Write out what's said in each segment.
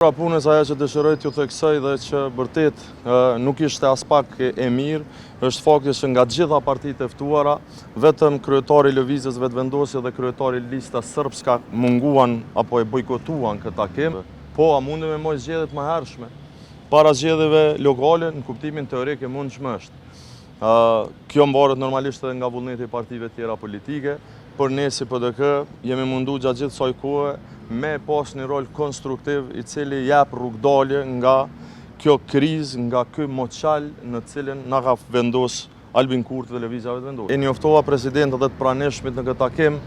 Punës ajo që dëshiroj t'ju theksoj dhe që vërtet nuk ishte as pak e mirë, është fakti që nga gjitha partitë e ftuara, vetëm kryetari i Lëvizjes Vetëvendosje dhe kryetari i Listës Sërbska munguan apo e bojkotuan këtë takim. Po, a mundem me mos zgjedhjet më hershme, para zgjedhjeve lokale, në kuptimin teorik e mundshme është. Kjo mbaret normalisht edhe nga vullneti i partive tjera politike, për ne si PDK jemi mundu gjatë gjithë kësaj kohe me pas një rol konstruktiv i cili jep rrugdalje nga kjo krizë, nga ky moçal në cilin na ka vendos Albin Kurti dhe Lëvizja Vetëvendosje. E njoftova presidentët dhe të pranishmit në këtë takim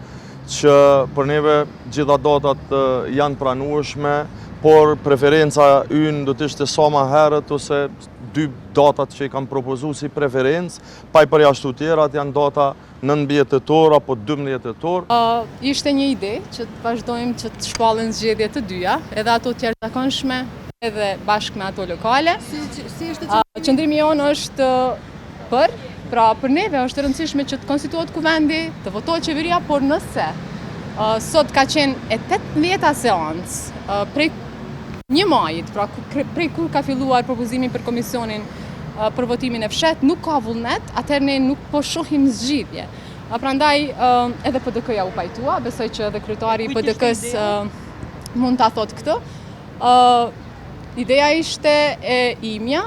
që për neve gjitha datat janë pranueshme, por preferenca ynë do të ishte sa më herët ose 2 datat që i kam propozu si preferencë, pa i përjashtu tjerat janë data 9 tetor apo 12 tetor. Ishte një ide që të vazhdojmë që të shpallin zgjedhjet të dyja, edhe ato të jashtëzakonshme, edhe bashkë me ato lokale. Si është Qëndrimi jonë është pra për neve është e rëndësishme që të konstituohet kuvendi, të votohet qeveria, por nëse sot ka qenë e 18 seancë prej një majit, pra prej kur ka filluar propozimi për komisionin për votimin e fshet, nuk ka vullnet, atëherë ne nuk po shohim zgjidhje. Prandaj edhe PDK-ja u pajtua, besoj që edhe kryetari i PDK-s mund ta thotë këtë. Ideja ishte e imja,